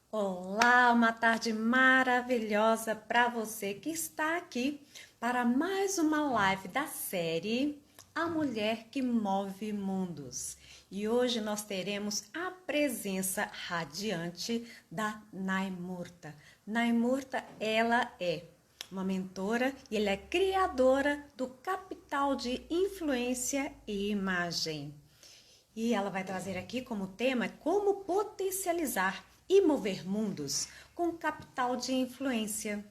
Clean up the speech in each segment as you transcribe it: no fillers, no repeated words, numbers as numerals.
Olá, uma tarde maravilhosa para você que está aqui para mais uma live da série A Mulher que Move Mundos. E hoje nós teremos a presença radiante da Naimurta. Naimurta, ela é uma mentora e ela é criadora do Capital de Influência e Imagem. E ela vai trazer aqui como tema como potencializar e mover mundos com capital de influência.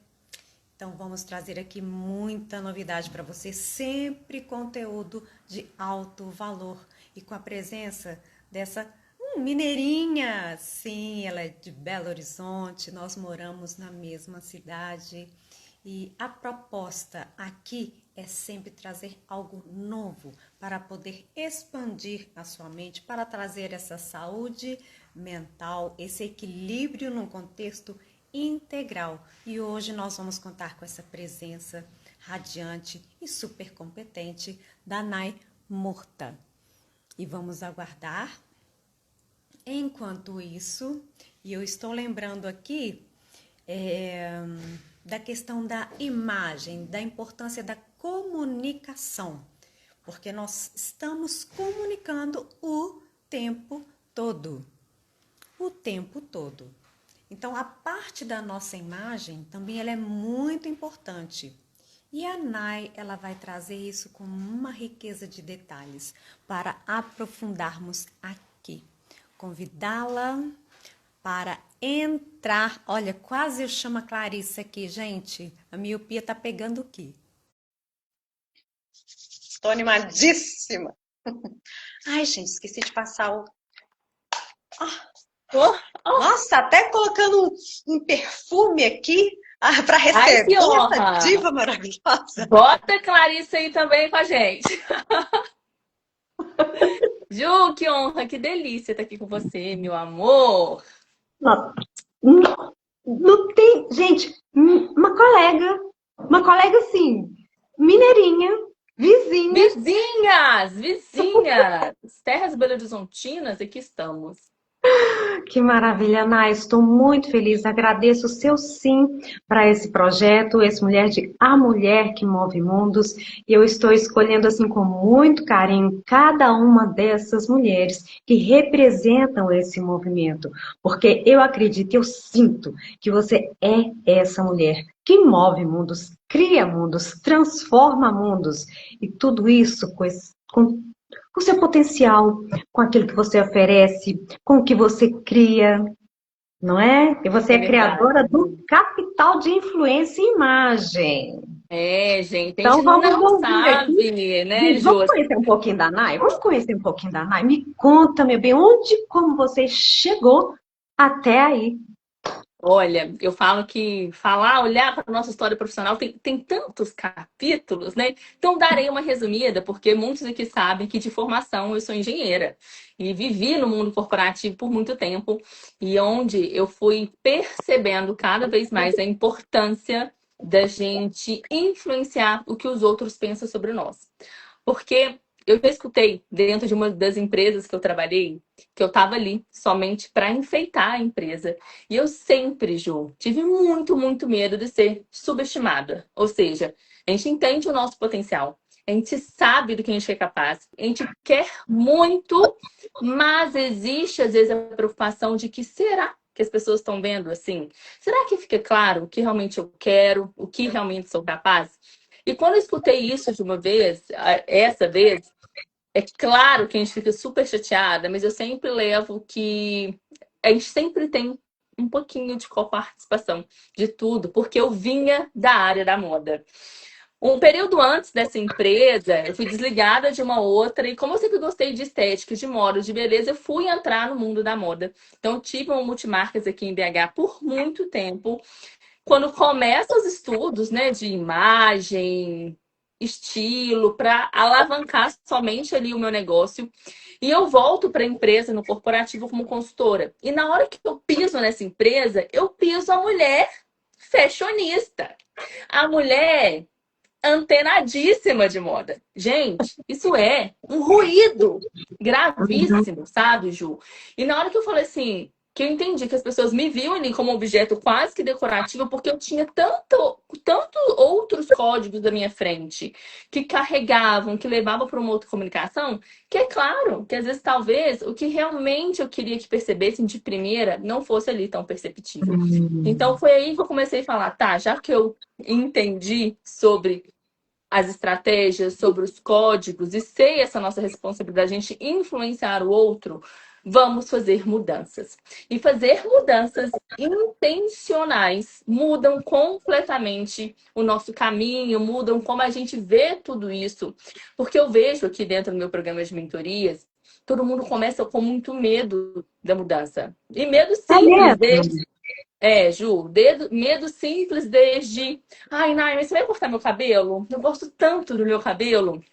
Então vamos trazer aqui muita novidade para você, sempre conteúdo de alto valor e com a presença dessa mineirinha. Sim, ela é de Belo Horizonte, nós moramos na mesma cidade. E a proposta aqui é sempre trazer algo novo para poder expandir a sua mente, para trazer essa saúde mental, esse equilíbrio num contexto integral. E hoje nós vamos contar com essa presença radiante e super competente da Nai Murta. E vamos aguardar. Enquanto isso, e eu estou lembrando aqui da questão da imagem, da importância da comunicação, porque nós estamos comunicando o tempo todo. O tempo todo. Então, a parte da nossa imagem também ela é muito importante. E a Nai, ela vai trazer isso com uma riqueza de detalhes para aprofundarmos aqui. Convidá-la para entrar. Olha, quase eu chamo a Clarissa aqui, gente. A miopia tá pegando aqui. Estou animadíssima. Ai, gente, esqueci de passar o... Nossa, até colocando um perfume aqui para Ai, receber que essa honra! diva maravilhosa. Bota a Clarissa aí também com a gente. Ju, que honra, que delícia estar aqui com você, meu amor. Não, não tem, gente, uma colega assim, mineirinha, vizinha. Vizinhas, vizinhas, terras belo-horizontinas, aqui estamos. Que maravilha, Nai. Estou muito feliz. Agradeço o seu sim para esse projeto, esse Mulher de A Mulher que Move Mundos. E eu estou escolhendo assim com muito carinho cada uma dessas mulheres que representam esse movimento, porque eu acredito, eu sinto que você é essa mulher que move mundos, cria mundos, transforma mundos e tudo isso com o seu potencial, com aquilo que você oferece, com o que você cria, não é? E você É é criadora verdade. do capital de influência e imagem. É, gente, a Então gente vamos não ouvir aqui. sabe, né, Gente, Ju? vamos conhecer um pouquinho da Nai? Vamos conhecer um pouquinho da Nai? Me conta, meu bem, onde, como você chegou até aí? Olha, eu falo que falar, olhar para a nossa história profissional tem tantos capítulos, né? Então, darei uma resumida, porque muitos aqui sabem que de formação eu sou engenheira e vivi no mundo corporativo por muito tempo e onde eu fui percebendo cada vez mais a importância da gente influenciar o que os outros pensam sobre nós. Porque eu já escutei dentro de uma das empresas que eu trabalhei que eu estava ali somente para enfeitar a empresa. E eu sempre, Ju, tive muito, muito medo de ser subestimada. Ou seja, a gente entende o nosso potencial, a gente sabe do que a gente é capaz, a gente quer muito, mas existe às vezes a preocupação de que será que as pessoas estão vendo assim? Será que fica claro o que realmente eu quero, o que realmente sou capaz? E quando eu escutei isso de uma vez, essa vez, é claro que a gente fica super chateada, mas eu sempre levo que a gente sempre tem um pouquinho de coparticipação de tudo, porque eu vinha da área da moda. Um período antes dessa empresa, eu fui desligada de uma outra, e como eu sempre gostei de estética, de moda, de beleza, eu fui entrar no mundo da moda. Então, eu tive uma multimarcas aqui em BH por muito tempo. Quando começa os estudos, né, de imagem, estilo, para alavancar somente ali o meu negócio. E eu volto para a empresa no corporativo como consultora. E na hora que eu piso nessa empresa, eu piso a mulher fashionista. A mulher antenadíssima de moda. Gente, isso é um ruído gravíssimo, sabe, Ju? E na hora que eu falei assim, que eu entendi que as pessoas me viam ali como objeto quase que decorativo, porque eu tinha tanto outros códigos da minha frente que carregavam, que levavam para uma outra comunicação, que é claro que às vezes talvez o que realmente eu queria que percebessem de primeira não fosse ali tão perceptível. Então foi aí que eu comecei a falar, tá, já que eu entendi sobre as estratégias, sobre os códigos e sei essa nossa responsabilidade, a gente influenciar o outro, vamos fazer mudanças. E fazer mudanças intencionais mudam completamente o nosso caminho, mudam como a gente vê tudo isso. Porque eu vejo aqui dentro do meu programa de mentorias, todo mundo começa com muito medo da mudança. E medo É simples, mesmo? Ju, medo simples desde. Ai, Nai, mas você vai cortar meu cabelo? Eu gosto tanto do meu cabelo.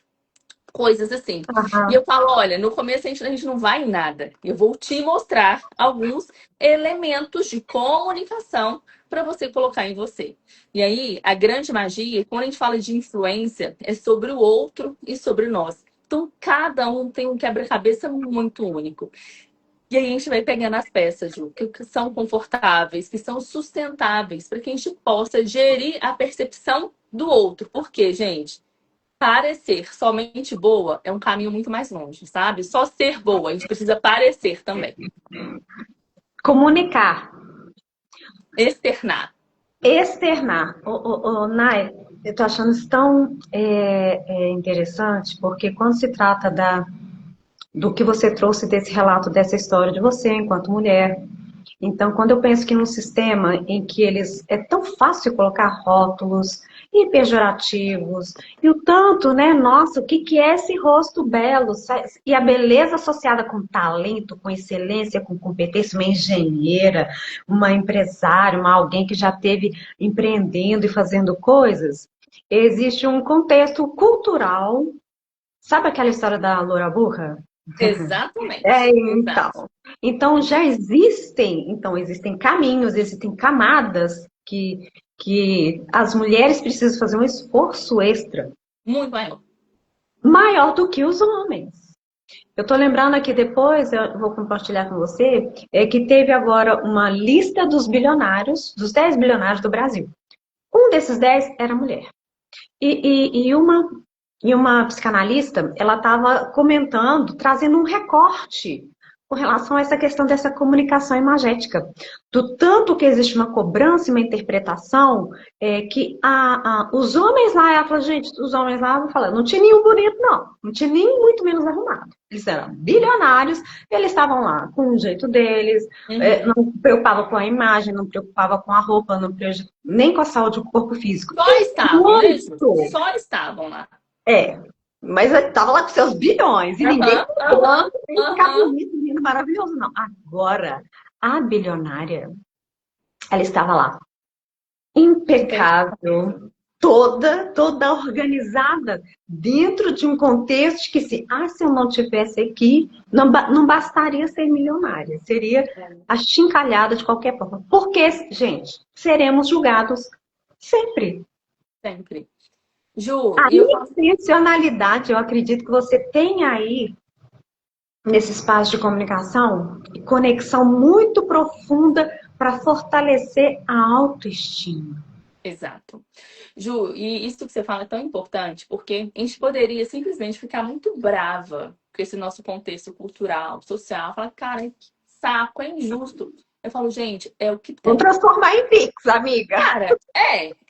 Coisas assim. E Aham. eu falo: olha, no começo a gente não vai em nada. Eu vou te mostrar alguns elementos de comunicação para você colocar em você. E aí, a grande magia, quando a gente fala de influência, é sobre o outro e sobre nós. Então, cada um tem um quebra-cabeça muito único. E aí a gente vai pegando as peças, Ju, que são confortáveis, que são sustentáveis, para que a gente possa gerir a percepção do outro. Porque, gente, parecer somente boa é um caminho muito mais longe, sabe? Só ser boa, a gente precisa parecer também. Comunicar, Externar. externar. Nai, eu tô achando isso tão interessante, porque quando se trata do que você trouxe desse relato, dessa história de você enquanto mulher. Então, quando eu penso que num sistema em que eles é tão fácil colocar rótulos e pejorativos, e o tanto, né, nossa, o que que é esse rosto belo? E a beleza associada com talento, com excelência, com competência, uma engenheira, uma empresária, alguém que já teve empreendendo e fazendo coisas. Existe um contexto cultural. Sabe aquela história da loura burra? Exatamente. Então. Exato. Então já existem caminhos, existem camadas que as mulheres precisam fazer um esforço extra, Muito maior. maior do que os homens. Eu estou lembrando aqui depois, eu vou compartilhar com você, que teve agora uma lista dos bilionários, dos 10 bilionários do Brasil. Um desses 10 era mulher. E uma psicanalista, ela estava comentando, trazendo um recorte com relação a essa questão dessa comunicação imagética. Do tanto que existe uma cobrança e uma interpretação, que os homens lá, ela falou, gente, os homens lá, vou falar, não tinha nenhum bonito, não. Não tinha nem muito menos arrumado. Eles eram bilionários, eles estavam lá com o jeito deles, Uhum. não preocupava com a imagem, não preocupava com a roupa, nem com a saúde do corpo físico. Só E estavam, né, Ju? muito. Só estavam lá. É, mas estava lá com seus bilhões e ninguém Aham, aham, cobrando tem que ficar aham. bonito, lindo, maravilhoso, não. Agora, a bilionária, ela estava lá, impecável, toda organizada, dentro de um contexto que se eu não tivesse aqui, não bastaria ser milionária, seria achincalhada de qualquer forma. Porque, gente, seremos julgados sempre. Sempre. Ju, A e eu falo. intencionalidade, eu acredito que você tem aí nesse espaço de comunicação e conexão muito profunda para fortalecer a autoestima. Exato. Ju, e isso que você fala é tão importante, porque a gente poderia simplesmente ficar muito brava com esse nosso contexto cultural, social, falar, cara, que saco, é injusto. Eu falo, gente, é o que Vamos tem. transformar em Pix, amiga. Cara,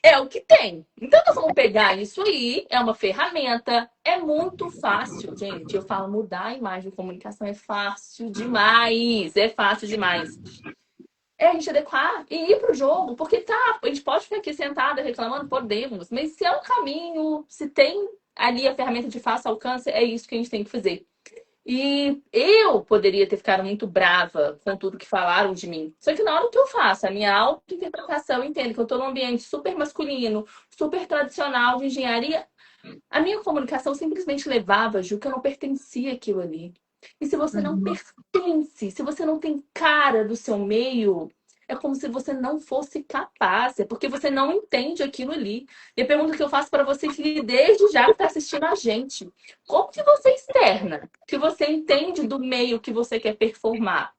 é o que tem. Então nós vamos pegar isso aí, é uma ferramenta, é muito fácil, gente. Eu falo, mudar a imagem de comunicação é fácil demais, é fácil demais. É a gente adequar e ir pro jogo, porque tá, a gente pode ficar aqui sentada reclamando, podemos, mas se é um caminho, se tem ali a ferramenta de fácil alcance, é isso que a gente tem que fazer. E eu poderia ter ficado muito brava com tudo que falaram de mim. Só que na hora que eu faço a minha autointerpretação, eu entendo que eu estou num ambiente super masculino, super tradicional de engenharia, a minha comunicação simplesmente levava, Ju, que eu não pertencia àquilo ali. E se você não Uhum. pertence, se você não tem cara do seu meio, é como se você não fosse capaz, é porque você não entende aquilo ali. E a pergunta que eu faço para você que desde já está assistindo a gente, como que você externa? Que você entende do meio que você quer performar?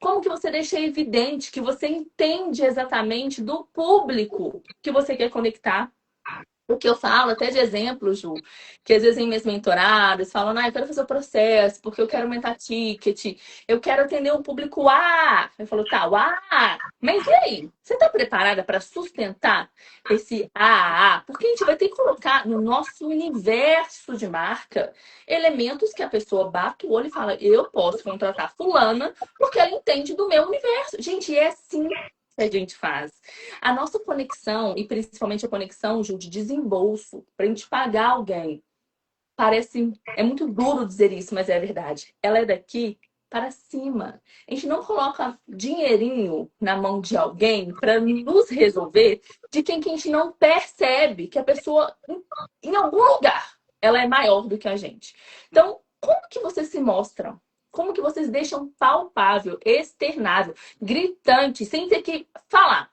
Como que você deixa evidente que você entende exatamente do público que você quer conectar? O que eu falo, até de exemplo, Ju, que às vezes em minhas mentoradas falam, eu quero fazer o processo, porque eu quero aumentar ticket, eu quero atender o público A. Eu falo, tá, o A, mas e aí? Você está preparada para sustentar esse A? Porque a gente vai ter que colocar no nosso universo de marca elementos que a pessoa bate o olho e fala, eu posso contratar fulana, porque ela entende do meu universo. Gente, é assim que a gente faz. A nossa conexão, e principalmente a conexão, Ju, de desembolso, para a gente pagar alguém, parece. É muito duro dizer isso, mas é verdade. Ela é daqui para cima. A gente não coloca dinheirinho na mão de alguém para nos resolver de quem que a gente não percebe que a pessoa, em algum lugar, ela é maior do que a gente. Então, como que vocês se mostram? Como que vocês deixam palpável, externável, gritante, sem ter que falar?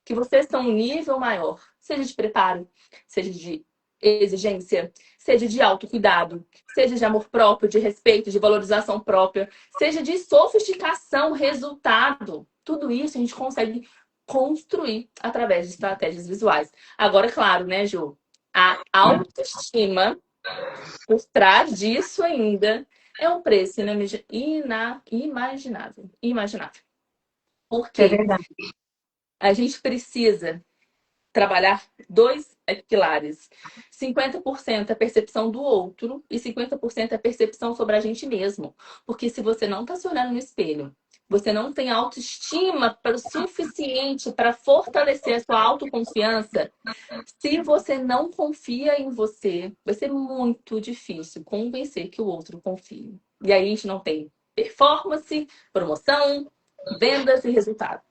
Que vocês estão um nível maior, seja de preparo, seja de exigência, seja de autocuidado, seja de amor próprio, de respeito, de valorização própria, seja de sofisticação, resultado. Tudo isso a gente consegue construir através de estratégias visuais. Agora, claro, né, Ju? A autoestima por trás disso ainda é um preço inimaginável. Imaginável. Por É quê? verdade. A gente precisa trabalhar dois pilares. 50% é a percepção do outro e 50% é a percepção sobre a gente mesmo. Porque se você não está se olhando no espelho, você não tem autoestima para o suficiente para fortalecer a sua autoconfiança, se você não confia em você, vai ser muito difícil convencer que o outro confie. E aí a gente não tem performance, promoção, vendas e resultado.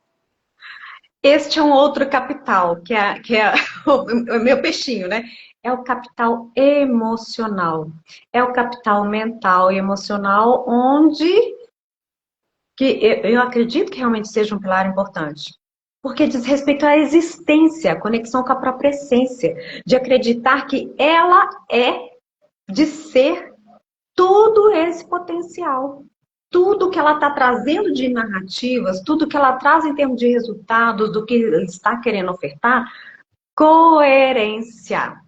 Este é um outro capital, que é o meu peixinho, né? É o capital emocional. É o capital mental e emocional, onde que eu acredito que realmente seja um pilar importante. Porque diz respeito à existência, a conexão com a própria essência, de acreditar que ela é de ser todo esse potencial. Tudo que ela está trazendo de narrativas, tudo que ela traz em termos de resultados, do que está querendo ofertar, coerência.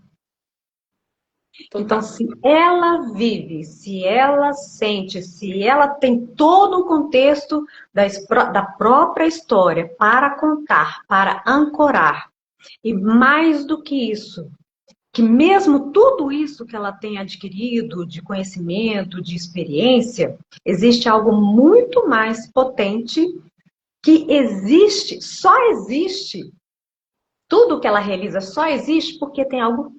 Então, Total. se ela vive, se ela sente, se ela tem todo o contexto da própria história para contar, para ancorar, e mais do que isso, que mesmo tudo isso que ela tem adquirido de conhecimento, de experiência, existe algo muito mais potente que existe, só existe, tudo que ela realiza só existe porque tem algo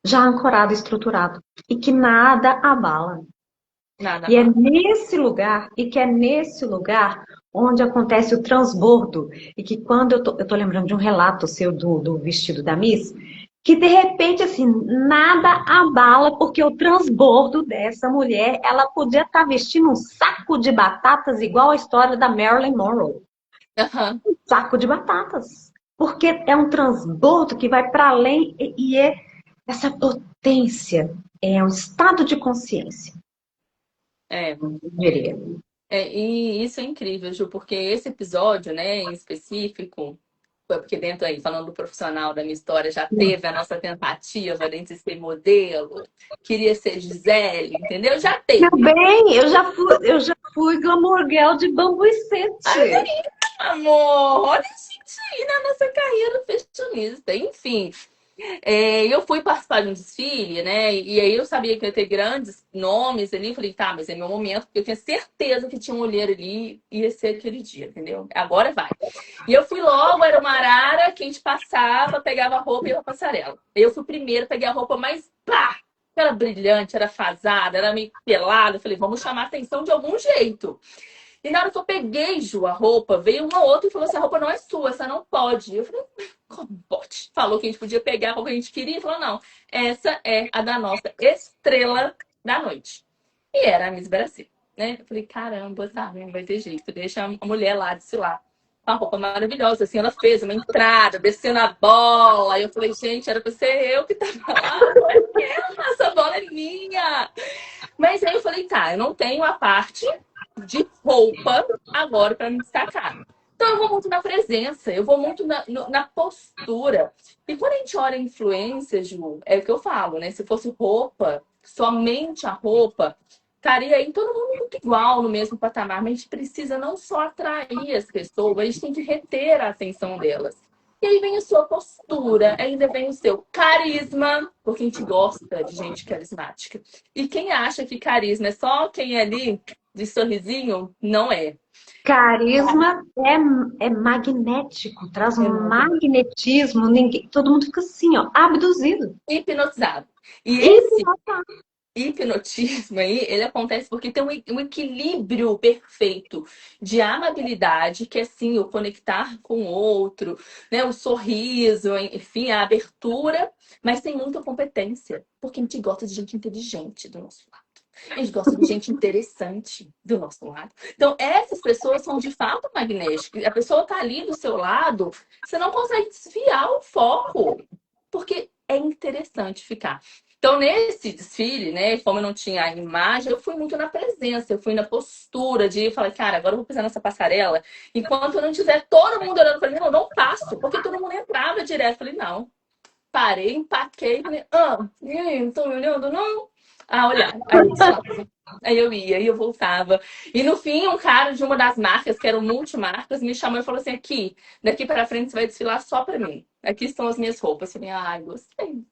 já ancorado, estruturado, e que nada abala. Nada E é mal. nesse lugar onde acontece o transbordo. E que quando eu tô lembrando de um relato seu do vestido da Miss, que de repente, assim, nada abala, porque o transbordo dessa mulher, ela podia estar vestindo um saco de batatas, igual a história da Marilyn Monroe. Uhum. Um saco de batatas. Porque é um transbordo que vai para além e é essa potência, é um estado de consciência, É, eu diria. e isso é incrível, Ju, porque esse episódio, né, em específico, foi porque dentro aí, falando do profissional da minha história, já teve a nossa tentativa de ser modelo, queria ser Gisele, entendeu? Já Meu teve. bem, eu já fui glamour girl de Bambu e Ai, Sete. amor, olha a gente aí na nossa carreira fashionista, enfim. Eu fui participar de um desfile, né? E aí eu sabia que ia ter grandes nomes ali. Falei, tá, mas é meu momento, porque eu tinha certeza que tinha um olheiro ali, ia ser aquele dia, entendeu? Agora vai. E eu fui logo, era uma arara, que a gente passava, pegava a roupa e ia pra passarela. Eu fui primeiro, peguei a roupa mais pá! Era brilhante, era fasada, era meio pelada. Eu falei, vamos chamar a atenção de algum jeito. E na hora que eu peguei, Ju, a roupa, veio uma outra e falou assim, a roupa não é sua, essa não pode. Eu falei, como pode? Falou que a gente podia pegar a roupa que a gente queria e falou, não, essa é a da nossa estrela da noite. E era a Miss Brasil, né? Eu falei, caramba, sabe, não vai ter jeito, deixa a mulher lá desfilar. Com a roupa maravilhosa, assim, ela fez uma entrada, descendo a bola. Aí eu falei, gente, era pra ser eu que tava lá, não é ela, essa bola é minha. Mas aí eu falei, tá, eu não tenho a parte de roupa agora para me destacar. Então eu vou muito na presença, eu vou muito na postura. E quando a gente olha a influência, Ju, é o que eu falo, né? Se fosse roupa, somente a roupa, estaria aí todo mundo muito igual no mesmo patamar, mas a gente precisa não só atrair as pessoas, a gente tem que reter a atenção delas. E aí vem a sua postura, ainda vem o seu carisma, porque a gente gosta de gente carismática. E quem acha que carisma é só quem é ali de sorrisinho, não é. Carisma é magnético, traz É um muito magnetismo, ninguém, todo mundo fica assim, ó, abduzido. hipnotizado. E E esse hipnotismo aí, ele acontece porque tem um equilíbrio perfeito de amabilidade, que é sim o conectar com o outro, né? O sorriso, enfim, a abertura, mas tem muita competência, porque a gente gosta de gente inteligente do nosso lado. A gente gosta de gente interessante do nosso lado. Então, essas pessoas são de fato magnéticas. A pessoa tá ali do seu lado, você não consegue desviar o foco, porque é interessante ficar. Então, nesse desfile, né, como eu não tinha a imagem, eu fui muito na presença, eu fui na postura de falar, cara, agora eu vou pisar nessa passarela. Enquanto eu não tiver todo mundo olhando para mim, eu não passo, porque todo mundo entrava direto. Eu falei, não. Parei, empaquei, falei, e aí, não estão me olhando, não? Ah, olhar. Aí eu desfilava. Aí eu ia, e eu voltava. E no fim, um cara de uma das marcas, que eram multimarcas, me chamou e falou assim: aqui, daqui para frente você vai desfilar só para mim. Aqui estão as minhas roupas. Eu falei, ai, gostei.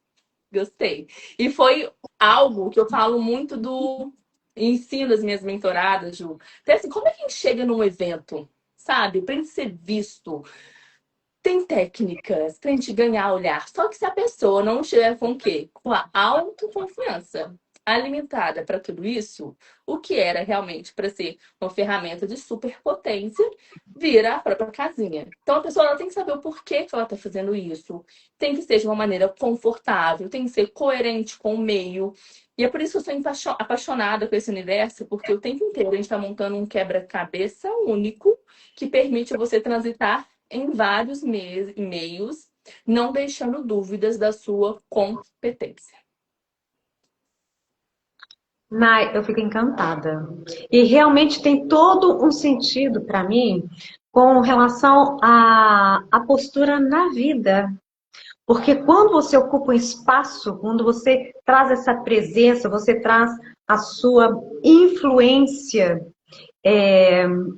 Gostei. E foi algo que eu falo muito do ensino das minhas mentoradas, Ju. Então, assim, como é que a gente chega num evento, sabe? Pra gente ser visto. Tem técnicas pra gente ganhar olhar. Só que se a pessoa não estiver com o quê? Com a autoconfiança alimentada para tudo isso, o que era realmente para ser uma ferramenta de superpotência, vira a própria casinha. Então a pessoa ela tem que saber o porquê que ela está fazendo isso. Tem que ser de uma maneira confortável, tem que ser coerente com o meio. E é por isso que eu sou apaixonada com esse universo, porque o tempo inteiro a gente está montando um quebra-cabeça único que permite você transitar em vários meios, não deixando dúvidas da sua competência. Nai, eu fico encantada. E realmente tem todo um sentido para mim com relação à postura na vida. Porque quando você ocupa um espaço, quando você traz essa presença, você traz a sua influência,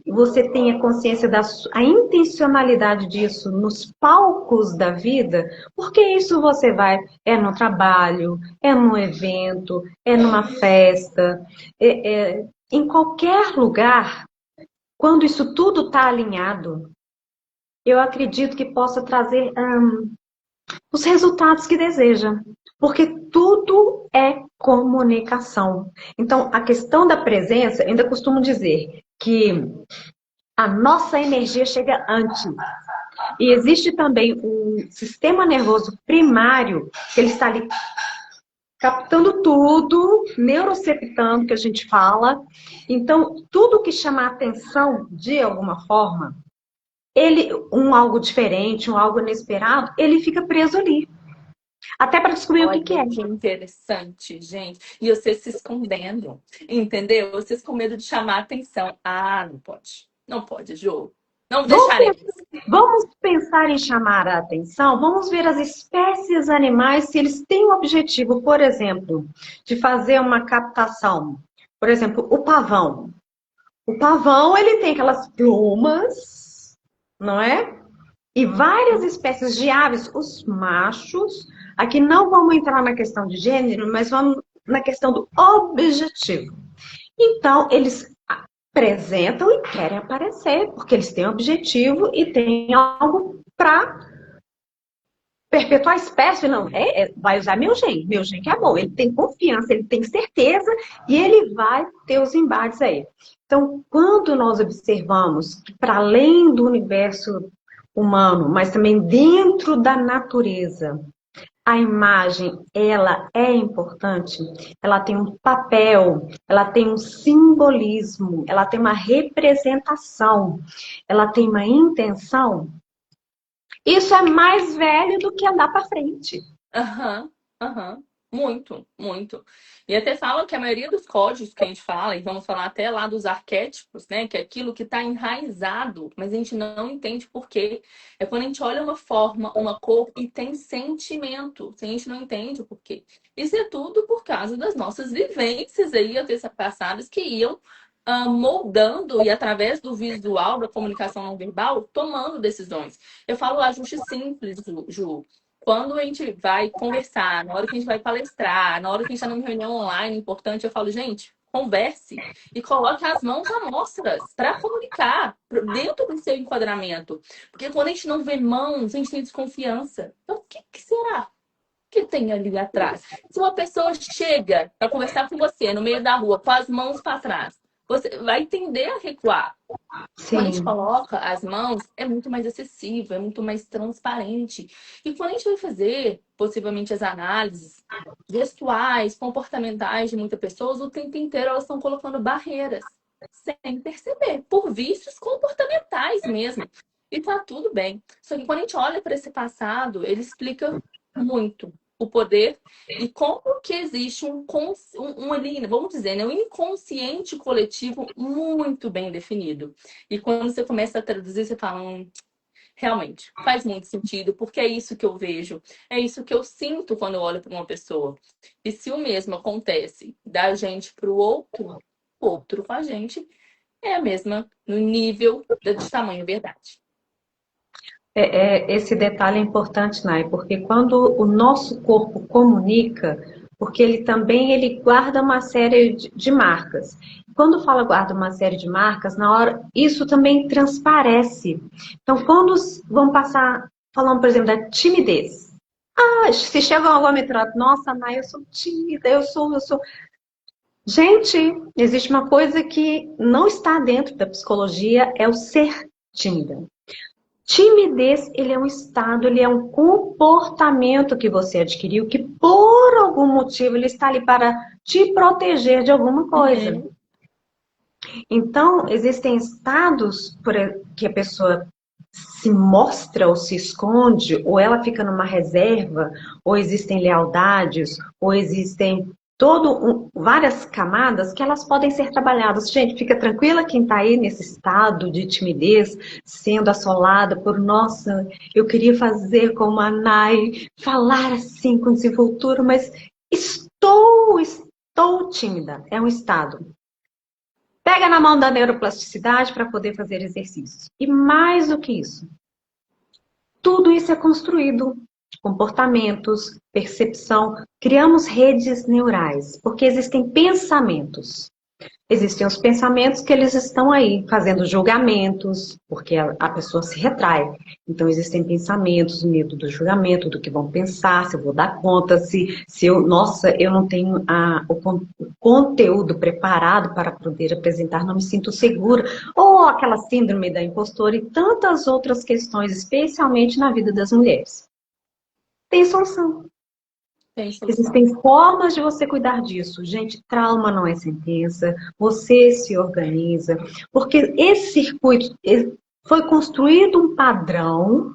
você tem a consciência da a intencionalidade disso nos palcos da vida, porque isso você vai, é no trabalho, é num evento, é numa festa, em qualquer lugar, quando isso tudo está alinhado, eu acredito que possa trazer os resultados que deseja. Porque tudo é comunicação. Então, a questão da presença, ainda costumo dizer que a nossa energia chega antes. E existe também um sistema nervoso primário, que ele está ali captando tudo, neuroceptando, que a gente fala. Então, tudo que chama a atenção de alguma forma, algo diferente, algo inesperado, ele fica preso ali. Até para descobrir o que que Olha é. que interessante, gente. E você se escondendo, entendeu? Vocês com medo de chamar a atenção. Ah, não pode. Não pode, Jô. Não Vamos, deixaremos. vamos pensar em chamar a atenção, vamos ver as espécies animais, se eles têm o objetivo, por exemplo, de fazer uma captação. Por exemplo, o pavão. O pavão, ele tem aquelas plumas, não é? E várias espécies de aves, os machos, aqui não vamos entrar na questão de gênero, mas vamos na questão do objetivo. Então, eles apresentam e querem aparecer, porque eles têm um objetivo e têm algo para perpetuar a espécie. Não, vai usar meu gen que é bom. Ele tem confiança, ele tem certeza e ele vai ter os embates aí. Então, quando nós observamos que para além do universo humano, mas também dentro da natureza, a imagem, ela é importante, ela tem um papel, ela tem um simbolismo, ela tem uma representação, ela tem uma intenção. Isso é mais velho do que andar para frente. Aham, aham. Muito, muito. E até falam que a maioria dos códigos que a gente fala, e vamos falar até lá dos arquétipos, né? Que é aquilo que está enraizado, mas a gente não entende por quê. É quando a gente olha uma forma, uma cor e tem sentimento. A gente não entende o porquê. Isso é tudo por causa das nossas vivências aí, passadas, que iam moldando e através do visual, da comunicação não verbal, tomando decisões. Eu falo ajuste simples, Ju. Quando a gente vai conversar, na hora que a gente vai palestrar, na hora que a gente está numa reunião online importante, eu falo, gente, converse e coloque as mãos à mostras para comunicar dentro do seu enquadramento. Porque quando a gente não vê mãos, a gente tem desconfiança. Então, o que será que tem ali atrás? Se uma pessoa chega para conversar com você no meio da rua, com as mãos para trás, você vai tender a recuar. Quando a gente Sim. coloca as mãos, é muito mais acessível, é muito mais transparente. E quando a gente vai fazer, possivelmente, as análises gestuais, comportamentais de muitas pessoas, o tempo inteiro elas estão colocando barreiras, sem perceber, por vícios comportamentais mesmo. E tá tudo bem. Só que quando a gente olha para esse passado, ele explica muito o poder e como que existe ali, vamos dizer, né, um inconsciente coletivo muito bem definido. E quando você começa a traduzir, você fala, realmente, faz muito sentido, porque é isso que eu vejo, é isso que eu sinto quando eu olho para uma pessoa. E se o mesmo acontece da gente para o outro com a gente, é a mesma no nível de tamanho verdade. Esse detalhe é importante, Nai, porque quando o nosso corpo comunica, porque ele guarda uma série de marcas. Quando fala guarda uma série de marcas, na hora, isso também transparece. Então, quando vão passar, falando, por exemplo, da timidez. Ah, se chega alguma metrô, nossa, Nai, eu sou tímida, eu sou. Gente, existe uma coisa que não está dentro da psicologia, é o ser tímida. Timidez, ele é um estado, ele é um comportamento que você adquiriu, que por algum motivo ele está ali para te proteger de alguma coisa. Uhum. Então, existem estados que a pessoa se mostra ou se esconde, ou ela fica numa reserva, ou existem lealdades, ou existem várias camadas que elas podem ser trabalhadas. Gente, fica tranquila quem está aí nesse estado de timidez, sendo assolada por, nossa, eu queria fazer como a Nai, falar assim com desenvoltura, mas estou tímida. É um estado. Pega na mão da neuroplasticidade para poder fazer exercícios. E mais do que isso, tudo isso é construído. Comportamentos, percepção. Criamos redes neurais, porque existem pensamentos. Existem os pensamentos que eles estão aí, fazendo julgamentos, porque a pessoa se retrai. Então, existem pensamentos, medo do julgamento, do que vão pensar, se eu vou dar conta, se eu não tenho o conteúdo preparado para poder apresentar, não me sinto segura. Ou aquela síndrome da impostora e tantas outras questões, especialmente na vida das mulheres. Tem solução. Existem formas de você cuidar disso. Gente, trauma não é sentença. Você se organiza. Porque esse circuito foi construído um padrão,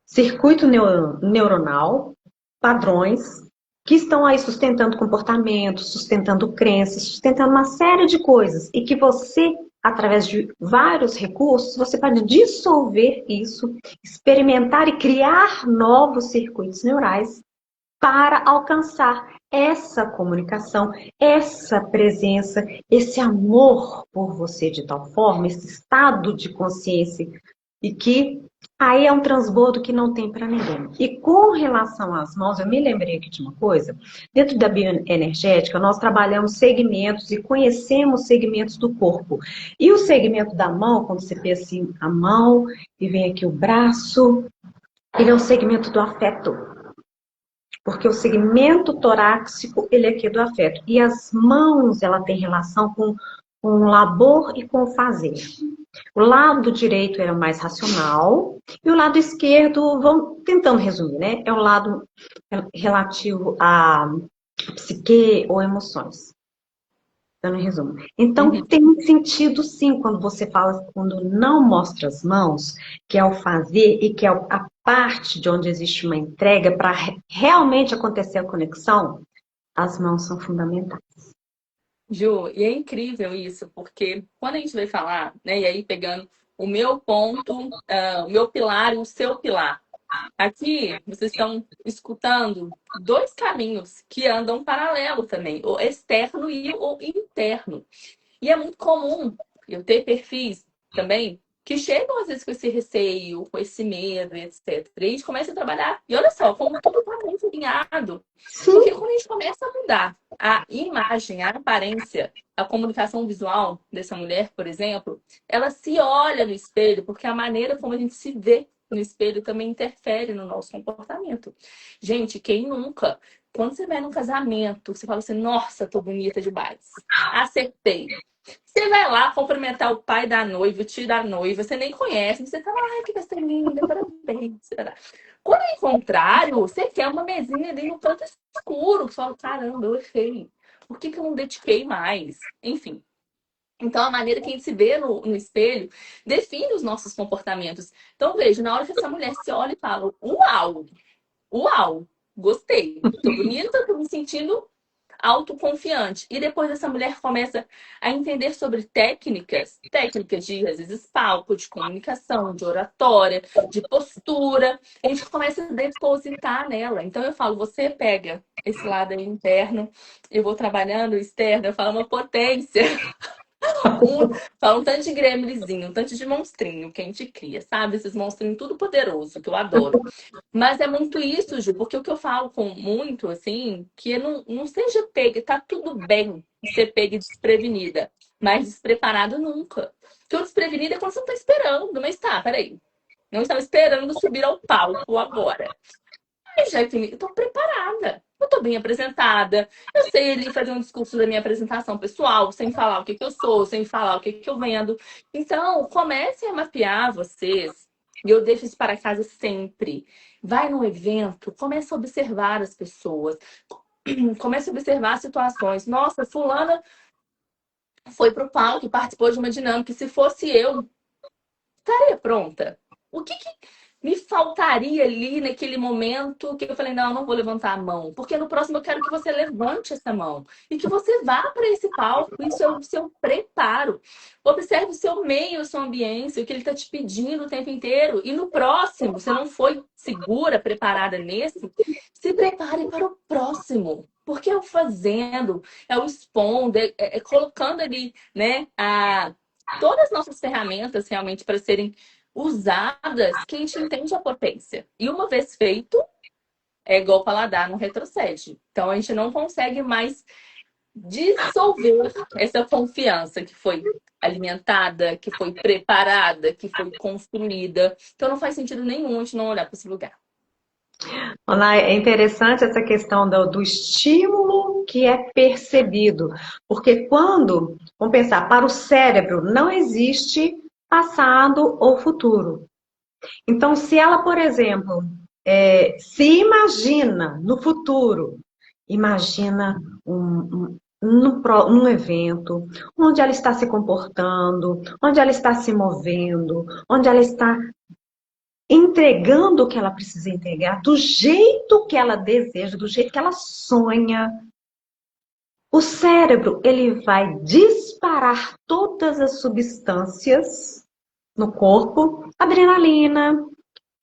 circuito neuronal, padrões, que estão aí sustentando comportamentos, sustentando crenças, sustentando uma série de coisas. E que você, através de vários recursos, você pode dissolver isso, experimentar e criar novos circuitos neurais para alcançar essa comunicação, essa presença, esse amor por você de tal forma, esse estado de consciência, e que aí é um transbordo que não tem para ninguém. E com relação às mãos, eu me lembrei aqui de uma coisa, dentro da bioenergética, nós trabalhamos segmentos e conhecemos segmentos do corpo. E o segmento da mão, quando você vê assim a mão e vem aqui o braço, ele é o segmento do afeto. Porque o segmento torácico, ele é aqui do afeto. E as mãos, ela tem relação com o labor e com o fazer. O lado direito é o mais racional. E o lado esquerdo, vamos tentando resumir, né? É o lado relativo à psique ou emoções. Dando um resumo. Então, tem sentido sim quando você fala, quando não mostra as mãos, que é o fazer e que é a parte de onde existe uma entrega para realmente acontecer a conexão. as mãos são fundamentais. Ju, e é incrível isso, porque quando a gente vai falar, né, e aí pegando o meu ponto, o meu pilar e o seu pilar, aqui vocês estão escutando dois caminhos que andam paralelo também, o externo e o interno. E é muito comum eu ter perfis também que chegam às vezes com esse receio, com esse medo, etc. E a gente começa a trabalhar. E olha só, como tudo está muito alinhado. Porque Sim, quando a gente começa a mudar a imagem, a aparência, a comunicação visual dessa mulher, por exemplo, ela se olha no espelho, porque a maneira como a gente se vê no espelho também interfere no nosso comportamento. Gente, quem nunca? Quando você vai num casamento, você fala assim, nossa, tô bonita demais. Acertei. Você vai lá cumprimentar o pai da noiva, o tio da noiva, você nem conhece, você fala, ai, que vai ser linda, parabéns. Quando é o contrário, você quer uma mesinha ali no canto escuro, que você fala, caramba, eu errei. Por que eu não dediquei mais? Enfim. Então, a maneira que a gente se vê no espelho define os nossos comportamentos. Então, veja, na hora que essa mulher se olha e fala, uau, uau, gostei, tô bonita, tô me sentindo autoconfiante. E depois essa mulher começa a entender sobre técnicas de, às vezes, palco, de comunicação, de oratória, de postura. A gente começa a depositar nela. Então eu falo, você pega esse lado aí interno, eu vou trabalhando o externo, eu falo uma potência. Fala um tanto de gremlinzinho, um tanto de monstrinho que a gente cria, sabe? Esses monstrinhos tudo poderoso, que eu adoro. Mas é muito isso, Ju, porque o que eu falo com muito, assim, que não seja pega, tá tudo bem ser pega e desprevenida, mas despreparado nunca. Porque o desprevenido é quando você não tá esperando, mas tá, peraí. Não estava esperando subir ao palco agora. Aí já que eu tô preparada, eu tô bem apresentada, eu sei ali fazer um discurso da minha apresentação pessoal, sem falar o que eu sou, sem falar o que eu vendo. Então, comecem a mapear vocês. E eu deixo isso para casa sempre. Vai num evento, comece a observar as pessoas, comece a observar as situações. Nossa, fulana foi pro palco e participou de uma dinâmica. E se fosse eu, estaria pronta. O que me faltaria ali naquele momento que eu falei, não, eu não vou levantar a mão, porque no próximo eu quero que você levante essa mão e que você vá para esse palco. Isso é o seu preparo. Observe o seu meio, a sua ambiência, o que ele está te pedindo o tempo inteiro. E no próximo, você não foi segura, preparada nesse, se prepare para o próximo. Porque é o fazendo, é o expondo, é colocando ali, né, todas as nossas ferramentas realmente para serem usadas que a gente entende a potência. E uma vez feito, é igual paladar, não retrocede. Então a gente não consegue mais dissolver essa confiança que foi alimentada, que foi preparada, que foi construída. Então não faz sentido nenhum a gente não olhar para esse lugar. Ana, é interessante essa questão do estímulo que é percebido, porque vamos pensar, para o cérebro não existe passado ou futuro. Então, se ela, por exemplo, se imagina no futuro, imagina um evento onde ela está se comportando, onde ela está se movendo, onde ela está entregando o que ela precisa entregar, do jeito que ela deseja, do jeito que ela sonha. O cérebro, ele vai disparar todas as substâncias no corpo, adrenalina,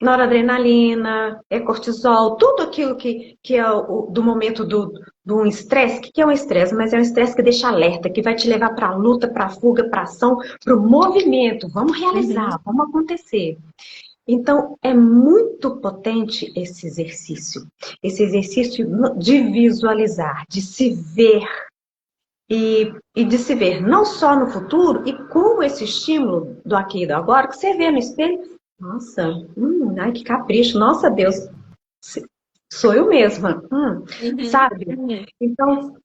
noradrenalina, cortisol, tudo aquilo que é do momento do estresse. O que é um estresse? Mas é um estresse que deixa alerta, que vai te levar para a luta, para a fuga, para a ação, para o movimento. Vamos realizar, vamos acontecer. Então, é muito potente esse exercício de visualizar, de se ver e de se ver não só no futuro e com esse estímulo do aqui e do agora, que você vê no espelho, nossa, ai que capricho, nossa Deus, sou eu mesma, sabe? Então,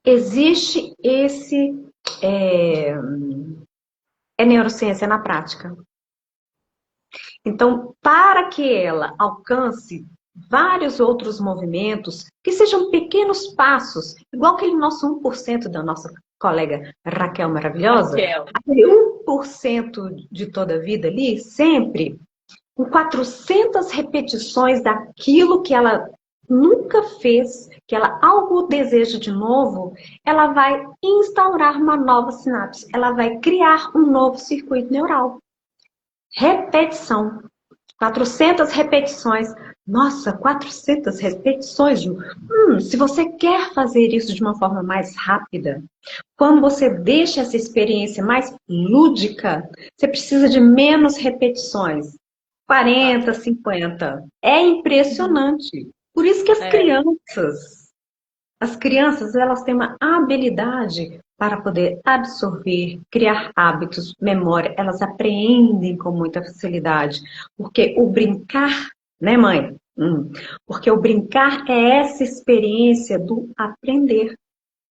existe esse neurociência na prática. Então, para que ela alcance vários outros movimentos, que sejam pequenos passos, igual aquele nosso 1% da nossa colega Raquel maravilhosa, aquele 1% de toda a vida ali, sempre, com 400 repetições daquilo que ela nunca fez, que ela algo deseja de novo, ela vai instaurar uma nova sinapse, ela vai criar um novo circuito neural. Repetição. 400 repetições. Nossa, 400 repetições, Ju. Se você quer fazer isso de uma forma mais rápida, quando você deixa essa experiência mais lúdica, você precisa de menos repetições. 40, 50. É impressionante. Por isso que as crianças, elas têm uma habilidade para poder absorver, criar hábitos, memória. Elas aprendem com muita facilidade. Porque o brincar, né, mãe? Porque o brincar é essa experiência do aprender.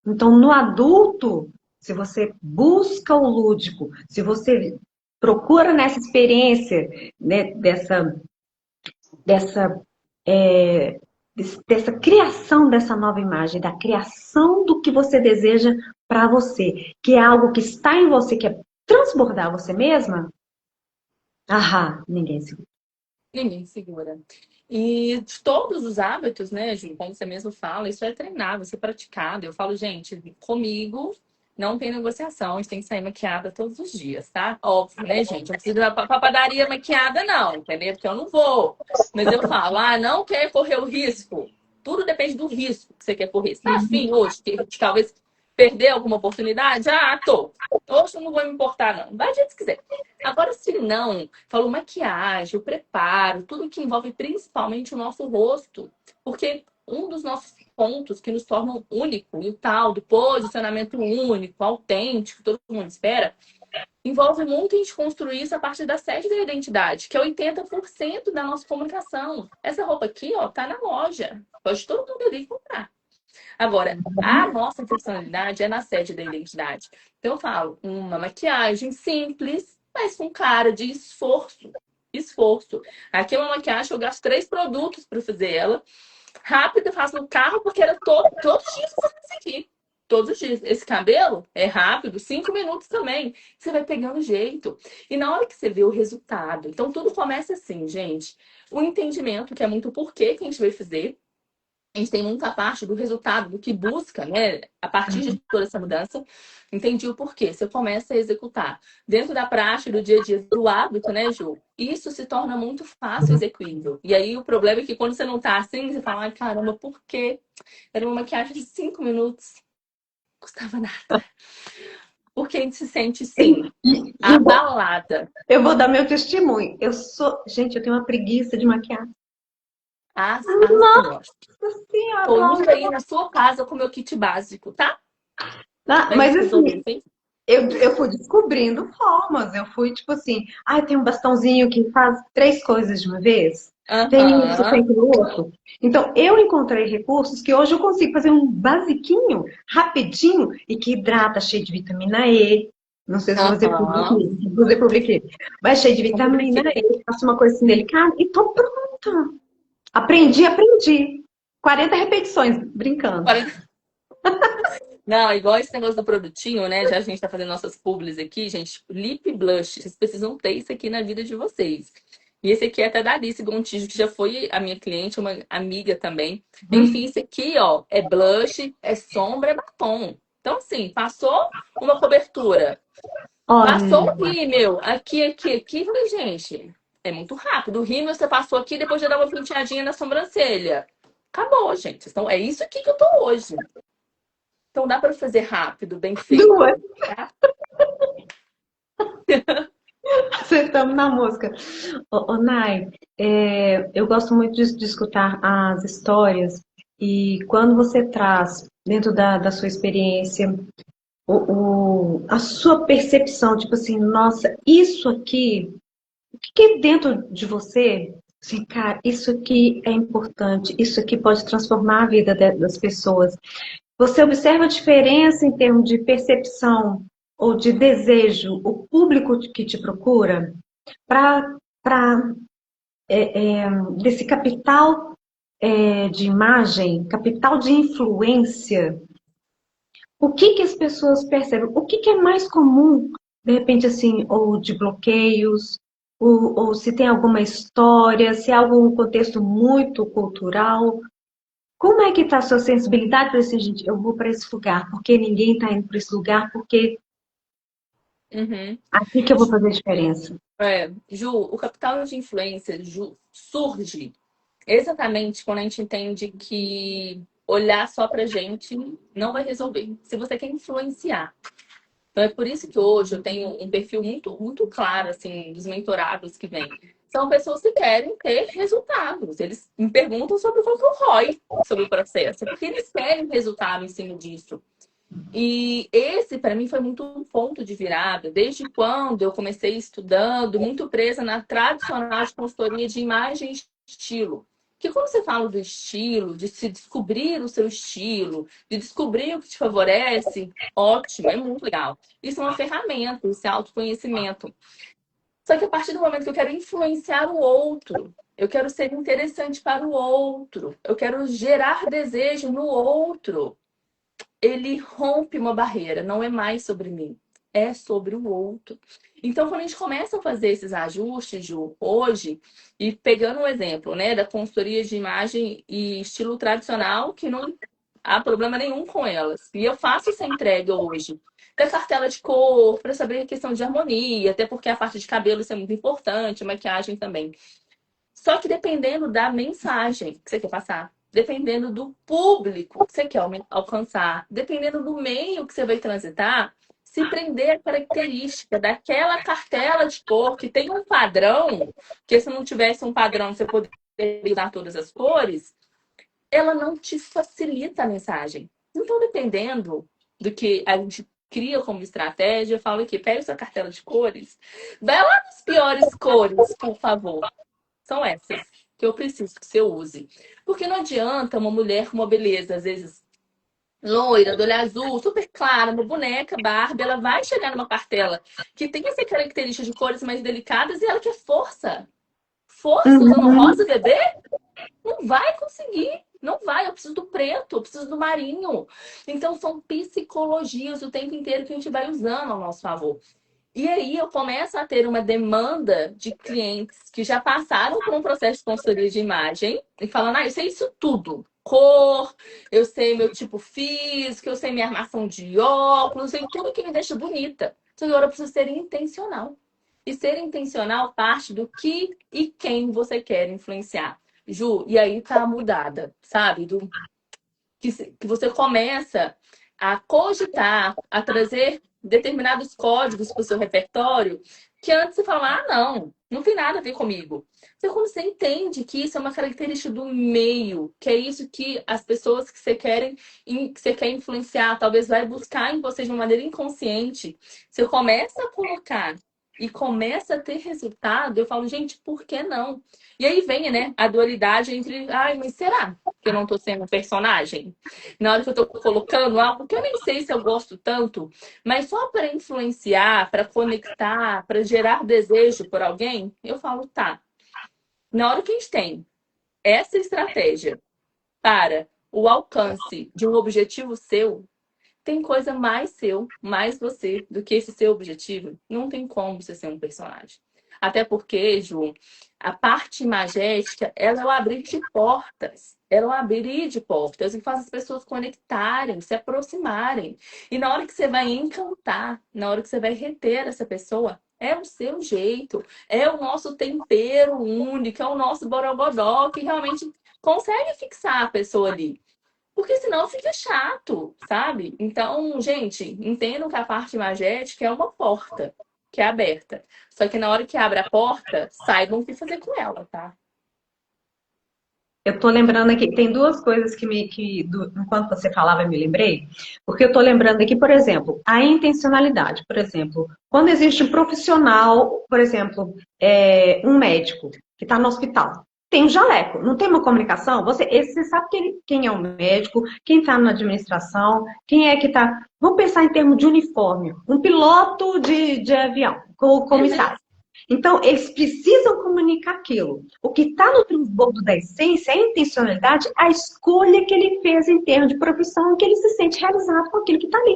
Então, no adulto, se você busca o lúdico, se você procura nessa experiência, né, dessa, é, dessa criação dessa nova imagem, da criação do que você deseja para você, que é algo que está em você, que é transbordar você mesma, ninguém se... Ninguém segura. E de todos os hábitos, né, Ju, como você mesmo fala, isso é treinável, isso é praticado. Eu falo, gente, comigo não tem negociação, a gente tem que sair maquiada todos os dias, tá? Óbvio, né, gente? Não precisa ir pra padaria maquiada, não, entendeu? Porque eu não vou. Mas eu falo, não quer correr o risco? Tudo depende do risco que você quer correr. Você tá afim hoje de talvez perder alguma oportunidade? Tô. Hoje eu não vou me importar, não. Vai do jeito que quiser. Agora, se não, falou maquiagem, o preparo, tudo que envolve principalmente o nosso rosto. Porque um dos nossos pontos que nos tornam único, e o tal do posicionamento único, autêntico, todo mundo espera, envolve muito em construir isso a partir da sede da identidade, que é 80% da nossa comunicação. Essa roupa aqui, ó, tá na loja. Pode todo mundo ali comprar. Agora, a nossa personalidade é na sede da identidade. Então, eu falo, uma maquiagem simples, mas com cara de esforço. Esforço. Aqui é uma maquiagem, eu gasto 3 produtos para fazer ela. Rápido, eu faço no carro, porque era todos os dias fazendo isso aqui. Todos os dias. Esse cabelo é rápido, 5 minutos também. Você vai pegando jeito. E na hora que você vê o resultado. Então, tudo começa assim, gente. O entendimento, que é muito o porquê que a gente vai fazer. A gente tem muita parte do resultado, do que busca, né? A partir de toda essa mudança, entendi o porquê. Você começa a executar. Dentro da prática, do dia a dia, do hábito, né, Ju? Isso se torna muito fácil execuível. E aí o problema é que quando você não tá assim, você fala, caramba, por quê? Era uma maquiagem de 5 minutos. Não custava nada. Porque a gente se sente, sim, abalada. Eu vou dar meu testemunho. Gente, eu tenho uma preguiça de maquiar. Nossa Senhora! Tô aí na sua casa com o meu kit básico, tá? Mas assim, eu fui descobrindo formas. Eu fui tipo assim, tem um bastãozinho que faz 3 coisas de uma vez. Tem isso, tem aquilo outro. Então, eu encontrei recursos que hoje eu consigo fazer um basiquinho, rapidinho, e que hidrata, cheio de vitamina E. Não sei se você publiquei. Mas cheio de vitamina E, faço uma coisa assim delicada e tô pronta. Aprendi. 40 repetições, brincando. Não, igual esse negócio do produtinho, né? Já a gente tá fazendo nossas publis aqui, gente. Lip blush. Vocês precisam ter isso aqui na vida de vocês. E esse aqui é até da Alice Gontijo, que já foi a minha cliente, uma amiga também. Enfim, esse aqui, ó, é blush, é sombra, é batom. Então, assim, passou uma cobertura. Passou o rímel. Aqui. Falei, gente, é muito rápido. O rímel você passou aqui, depois já dá uma penteadinha na sobrancelha. Acabou, gente. Então, é isso aqui que eu tô hoje. Então, dá para fazer rápido, bem feito. 2. Tá? Acertamos na música. Nai, eu gosto muito de escutar as histórias e quando você traz dentro da sua experiência a sua percepção, tipo assim, nossa, isso aqui, o que é dentro de você? Assim, cara, isso aqui é importante, isso aqui pode transformar a vida das pessoas. Você observa a diferença em termos de percepção ou de desejo, o público que te procura, para desse capital de imagem, capital de influência. O que as pessoas percebem? O que é mais comum, de repente, assim, ou de bloqueios, ou se tem alguma história, se é algum contexto muito cultural. Como é que está a sua sensibilidade para esse gente? Eu vou para esse lugar, porque ninguém está indo para esse lugar, porque Uhum. aqui que eu vou fazer a diferença. Ju, o capital de influência, Ju, surge exatamente quando a gente entende que olhar só pra gente não vai resolver. Se você quer influenciar. Então é por isso que hoje eu tenho um perfil muito, muito claro, assim, dos mentorados que vêm. São pessoas que querem ter resultados. Eles me perguntam sobre qual que é o ROI, sobre o processo, porque eles querem resultado em cima disso. E esse, para mim, foi muito um ponto de virada. Desde quando eu comecei estudando, muito presa na tradicional de consultoria de imagem e estilo. Que quando você fala do estilo, de se descobrir o seu estilo, de descobrir o que te favorece, ótimo, é muito legal. Isso é uma ferramenta, isso é autoconhecimento. Só que a partir do momento que eu quero influenciar o outro, eu quero ser interessante para o outro, eu quero gerar desejo no outro, ele rompe uma barreira, não é mais sobre mim, é sobre o outro. Então, quando a gente começa a fazer esses ajustes, Ju, hoje, e pegando um exemplo, né, da consultoria de imagem e estilo tradicional, que não há problema nenhum com elas. E eu faço essa entrega hoje da cartela de cor, para saber a questão de harmonia, até porque a parte de cabelo isso é muito importante, maquiagem também. Só que dependendo da mensagem que você quer passar, dependendo do público que você quer alcançar, dependendo do meio que você vai transitar, se prender à característica daquela cartela de cor que tem um padrão, que se não tivesse um padrão você poderia usar todas as cores, ela não te facilita a mensagem. Então, dependendo do que a gente cria como estratégia, eu falo aqui, pega sua cartela de cores, vai lá nas piores cores, por favor. São essas que eu preciso que você use. Porque não adianta uma mulher com uma beleza, às vezes, loira, do olho azul, super clara, uma boneca, Barbie, ela vai chegar numa cartela que tem essa característica de cores mais delicadas e ela quer força. Força usando Uhum. rosa, bebê? Não vai conseguir. Não vai, eu preciso do preto, eu preciso do marinho. Então, são psicologias o tempo inteiro que a gente vai usando ao nosso favor. E aí eu começo a ter uma demanda de clientes que já passaram por um processo de consultoria de imagem e falando, eu sei isso tudo. Cor, eu sei meu tipo físico, eu sei minha armação de óculos, eu sei tudo que me deixa bonita. Só que agora eu preciso ser intencional. E ser intencional parte do que e quem você quer influenciar. Ju, e aí tá mudada, sabe? Que você começa a cogitar, a trazer determinados códigos para o seu repertório, que antes você falava, não tem nada a ver comigo. Então, quando você entende que isso é uma característica do meio, que é isso que as pessoas que você quer influenciar, talvez vai buscar em você de uma maneira inconsciente, você começa a colocar e começa a ter resultado, eu falo, gente, por que não? E aí vem, né, a dualidade entre, mas será que eu não tô sendo um personagem? Na hora que eu tô colocando algo que eu nem sei se eu gosto tanto, mas só para influenciar, para conectar, para gerar desejo por alguém, eu falo, tá. Na hora que a gente tem essa estratégia para o alcance de um objetivo seu, tem coisa mais seu, mais você, do que esse seu objetivo. Não tem como você ser um personagem. Até porque, Ju, a parte imagética, ela é o abrir de portas. Ela é o abrir de portas e faz as pessoas conectarem, se aproximarem. E na hora que você vai encantar, na hora que você vai reter essa pessoa, é o seu jeito, é o nosso tempero único, é o nosso borogodó que realmente consegue fixar a pessoa ali. Porque senão fica chato, sabe? Então, gente, entendam que a parte imagética é uma porta que é aberta. Só que na hora que abre a porta, saibam o que fazer com ela, tá? Eu tô lembrando aqui, tem duas coisas enquanto você falava, eu me lembrei, porque eu tô lembrando aqui, por exemplo, a intencionalidade. Por exemplo, quando existe um profissional, por exemplo, um médico que está no hospital, tem um jaleco, não tem uma comunicação, você sabe quem é o médico, quem está na administração, quem é que está. Vamos pensar em termos de uniforme, um piloto de avião, com o Uhum. comissário. Então, eles precisam comunicar aquilo. O que está no transbordo da essência é a intencionalidade, a escolha que ele fez em termos de profissão, que ele se sente realizado com aquilo que está ali.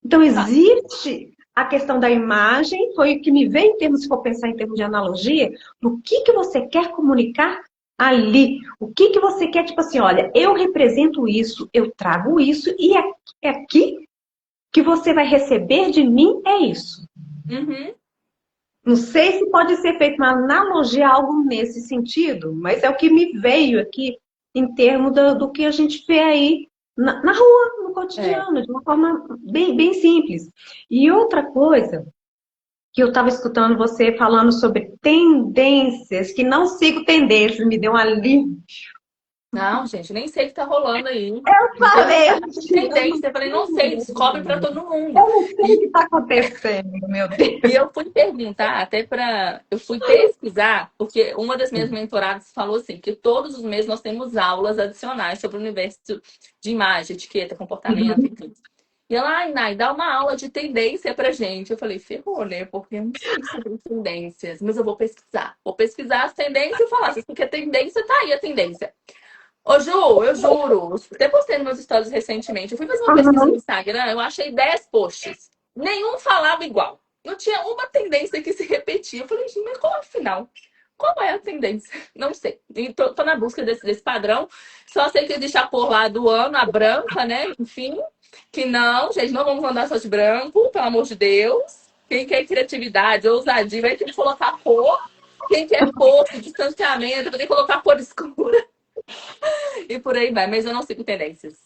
Então, Tá. existe a questão da imagem, foi o que me veio em termos, se for pensar em termos de analogia, no que você quer comunicar ali. O que que você quer? Tipo assim, olha, eu represento isso, eu trago isso, e aqui que você vai receber de mim é isso. Uhum. Não sei se pode ser feita uma analogia, algo nesse sentido, mas é o que me veio aqui em termos do que a gente vê aí na rua, no É. cotidiano, de uma forma bem simples. E outra coisa que eu estava escutando você falando sobre tendências, que não sigo tendências, me deu um alívio. Não, gente, nem sei o que tá rolando aí. Eu Me falei, perguntaram de tendência. Eu falei, não sei, descobre para todo mundo. eu não sei o que está acontecendo, meu E Deus. eu fui perguntar, até para. Eu fui pesquisar, porque uma das minhas mentoradas falou assim: que todos os meses nós temos aulas adicionais sobre o universo de imagem, etiqueta, comportamento, enfim. E ela, ai, Nai, dá uma aula de tendência pra gente. Eu falei, ferrou, né? Porque eu não sei sobre tendências, mas eu vou pesquisar. Vou pesquisar as tendências e falar, porque tendência tá aí a tendência. Ô, Ju, eu juro, até postei nos meus stories recentemente. Eu fui fazer uma pesquisa no Uhum. Instagram, eu achei 10 posts. Nenhum falava igual. Não tinha uma tendência que se repetia. Eu falei, gente, mas qual é o final? Qual é a tendência? Não sei. E tô na busca desse padrão. Só sei que existe a cor lá do ano, a branca, né? Enfim, que não, gente, não vamos andar só de branco, pelo amor de Deus. Quem quer criatividade, ousadia, vai ter que colocar cor. Quem quer força, distanciamento, vai ter que colocar cor escura. E por aí vai, mas eu não sigo tendências.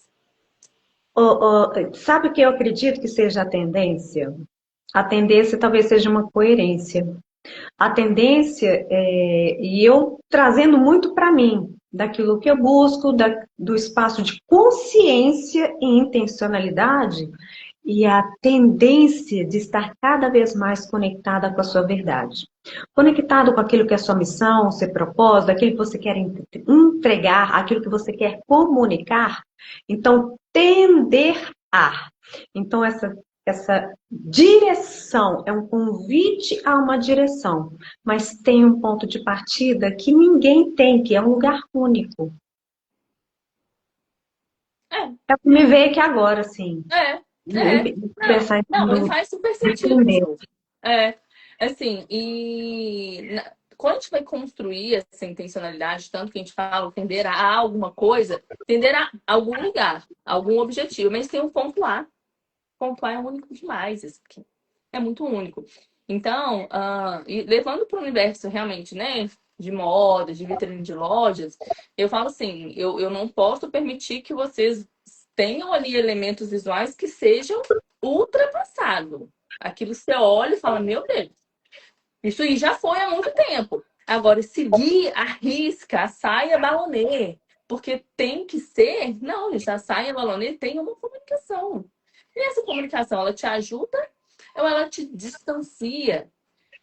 Sabe o que eu acredito que seja a tendência? A tendência talvez seja uma coerência. A tendência, e eu trazendo muito para mim, daquilo que eu busco, do espaço de consciência e intencionalidade, e a tendência de estar cada vez mais conectada com a sua verdade. Conectado com aquilo que é sua missão, seu propósito, aquilo que você quer entregar, aquilo que você quer comunicar. Então, tender a. Então, essa direção é um convite a uma direção, mas tem um ponto de partida que ninguém tem, que é um lugar único. É, É o que me veio aqui agora, assim, é, é. Não, pensar em não, e termos faz super de sentido, entender. Ju. É, assim, quando a gente vai construir essa intencionalidade, tanto que a gente fala tender a alguma coisa, tender a algum lugar, algum objetivo, mas tem um ponto A. O ponto A é único demais, isso aqui. É muito único. Então, e levando para o universo realmente, né, de moda, de vitrine de lojas, eu falo assim, eu não posso permitir que vocês tenham ali elementos visuais que sejam ultrapassados. Aquilo você olha e fala, meu Deus, isso aí já foi há muito tempo. Agora, seguir a risca, a saia balonê, porque tem que ser. Não, gente, a saia balonê tem uma comunicação. E essa comunicação, ela te ajuda ou ela te distancia?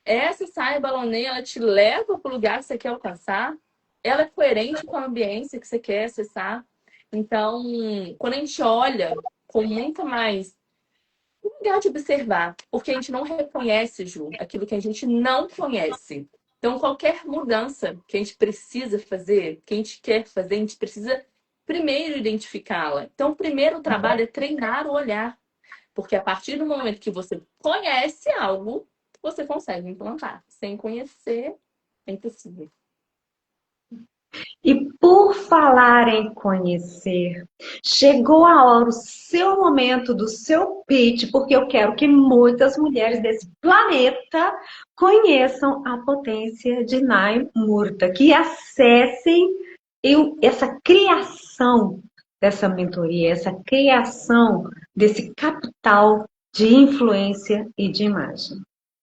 Essa saia balonê, ela te leva para o lugar que você quer alcançar? Ela é coerente com a ambiência que você quer acessar? Então, quando a gente olha com muita mais lugar de observar, porque a gente não reconhece, Ju, aquilo que a gente não conhece. Então, qualquer mudança que a gente precisa fazer, que a gente quer fazer, a gente precisa primeiro identificá-la. Então, o primeiro trabalho é treinar o olhar, porque a partir do momento que você conhece algo, você consegue implantar. Sem conhecer, é impossível. E por falar em conhecer, chegou a hora, o seu momento do seu pitch, porque eu quero que muitas mulheres desse planeta conheçam a potência de Nai Murta, que acessem essa criação dessa mentoria, essa criação desse capital de influência e de imagem.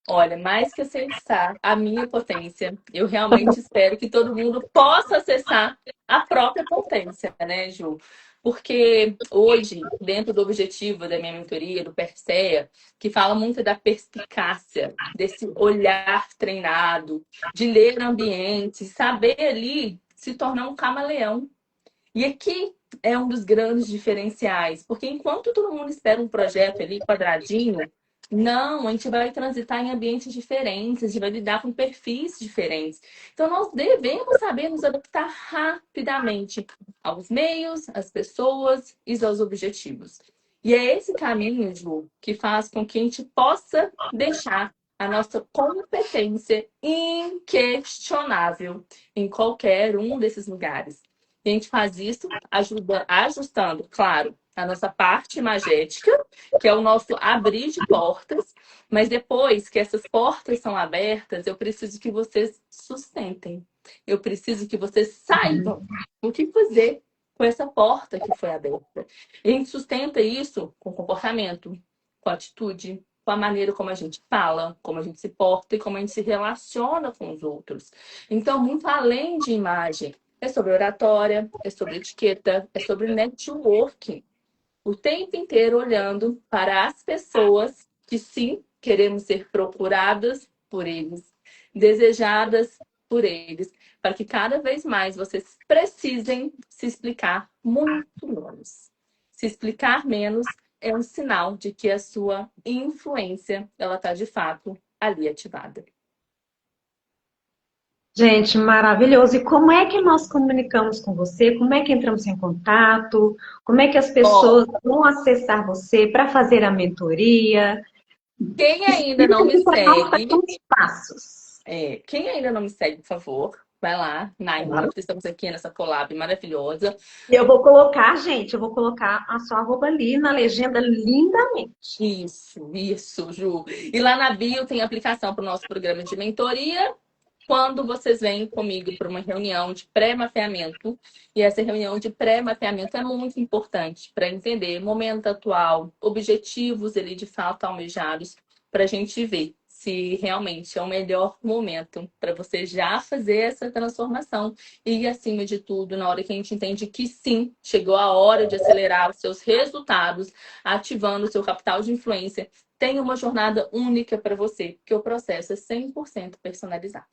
Olha, mais que acessar a minha potência, eu realmente espero que todo mundo possa acessar a própria potência, né, Ju? Porque hoje, dentro do objetivo da minha mentoria, do Perseia, que fala muito da perspicácia, desse olhar treinado, de ler ambiente, saber ali se tornar um camaleão. E aqui é um dos grandes diferenciais, porque enquanto todo mundo espera um projeto ali quadradinho, não, a gente vai transitar em ambientes diferentes, a gente vai lidar com perfis diferentes. Então, nós devemos saber nos adaptar rapidamente aos meios, às pessoas e aos objetivos. E é esse caminho, Ju, que faz com que a gente possa deixar a nossa competência inquestionável em qualquer um desses lugares. E a gente faz isso ajustando, claro, a nossa parte imagética, que é o nosso abrir de portas, mas depois que essas portas são abertas, eu preciso que vocês sustentem. Eu preciso que vocês saibam o que fazer com essa porta que foi aberta. E a gente sustenta isso com comportamento, com atitude, com a maneira como a gente fala, como a gente se porta e como a gente se relaciona com os outros. Então, muito além de imagem, é sobre oratória, é sobre etiqueta, é sobre networking. O tempo inteiro olhando para as pessoas que sim, queremos ser procuradas por eles, desejadas por eles, para que cada vez mais vocês precisem se explicar muito menos. Se explicar menos é um sinal de que a sua influência ela está de fato ali ativada. Gente, maravilhoso. E como é que nós comunicamos com você? Como é que entramos em contato? Como é que as Ó, pessoas vão acessar você para fazer a mentoria? quem ainda Explica não me aqui para nós quais são segue, os passos. quem ainda não me segue, por favor, vai lá na Claro. Info. Estamos aqui nessa collab maravilhosa. E eu vou colocar, gente, eu vou colocar a sua arroba ali na legenda lindamente. Isso, Ju. E lá na bio tem aplicação para o nosso programa de mentoria. Quando vocês vêm comigo para uma reunião de pré-mapeamento, e essa reunião de pré-mapeamento é muito importante para entender momento atual, objetivos ali de fato almejados, para a gente ver se realmente é o melhor momento para você já fazer essa transformação. E, acima de tudo, na hora que a gente entende que sim, chegou a hora de acelerar os seus resultados, ativando o seu capital de influência, tem uma jornada única para você, porque o processo é 100% personalizado.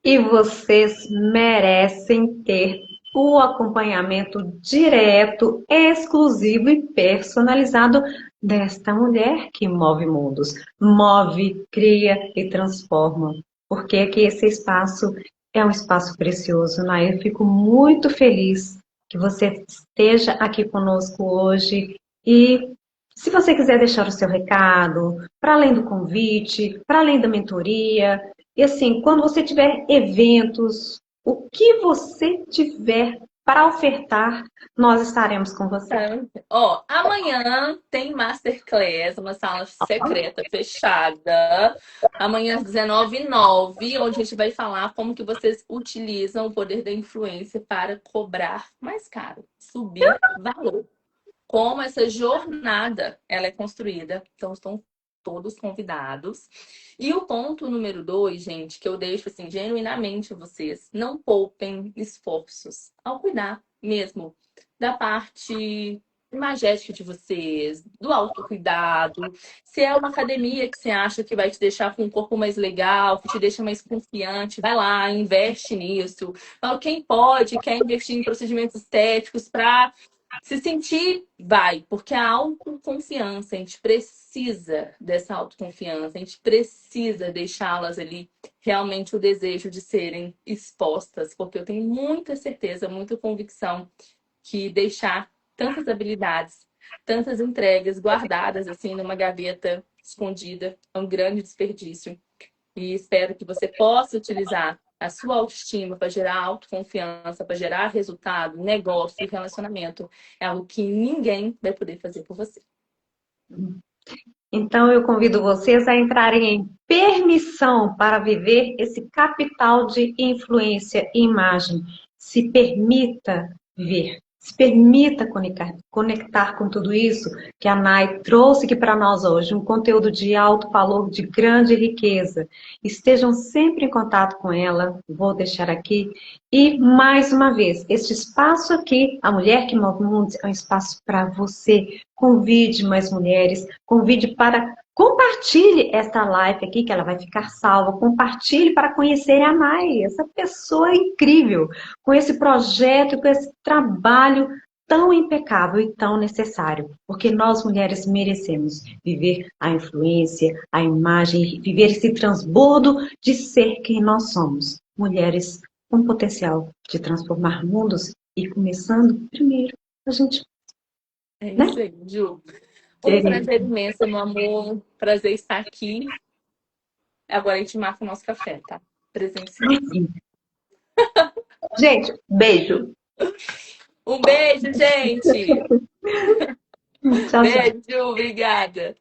E vocês merecem ter o acompanhamento direto, exclusivo e personalizado desta mulher que move mundos, move, cria e transforma. Porque aqui esse espaço é um espaço precioso, né? Eu fico muito feliz que você esteja aqui conosco hoje e se você quiser deixar o seu recado, para além do convite, para além da mentoria, e assim, quando você tiver eventos, o que você tiver para ofertar, nós estaremos com você. Ó, amanhã tem Masterclass, uma sala secreta fechada. Amanhã às 19h09, onde a gente vai falar como que vocês utilizam o poder da influência para cobrar mais caro, subir valor. Como essa jornada ela é construída. Então, estão todos convidados. E o ponto número 2, gente, que eu deixo assim genuinamente a vocês, não poupem esforços ao cuidar mesmo da parte imagética de vocês, do autocuidado. Se é uma academia que você acha que vai te deixar com um corpo mais legal, que te deixa mais confiante, vai lá, investe nisso. Então, quem pode, quer investir em procedimentos estéticos para se sentir, vai, porque a autoconfiança, a gente precisa dessa autoconfiança, a gente precisa deixá-las ali realmente o desejo de serem expostas, porque eu tenho muita certeza, muita convicção que deixar tantas habilidades, tantas entregas guardadas assim numa gaveta escondida é um grande desperdício. E espero que você possa utilizar a sua autoestima para gerar autoconfiança, para gerar resultado, negócio e relacionamento. É algo que ninguém vai poder fazer por você. Então, eu convido vocês a entrarem em permissão para viver esse capital de influência e imagem. Se permita ver, se permita conectar com tudo isso que a Nai trouxe aqui para nós hoje, um conteúdo de alto valor, de grande riqueza. Estejam sempre em contato com ela, vou deixar aqui. E, mais uma vez, este espaço aqui, A Mulher que Move Mundos, é um espaço para você. Convide mais mulheres, convide para compartilhe esta live aqui, que ela vai ficar salva. Compartilhe para conhecer a Nai, essa pessoa incrível, com esse projeto, com esse trabalho tão impecável e tão necessário. Porque nós, mulheres, merecemos viver a influência, a imagem, viver esse transbordo de ser quem nós somos. Mulheres com potencial de transformar mundos e começando primeiro a gente. É Né? isso aí, Ju. Um Querida. prazer imenso, meu amor. Prazer estar aqui. Agora a gente marca o nosso café, tá? Presencial. Gente, beijo. Um beijo, gente! Tchau, tchau. Beijo, obrigada!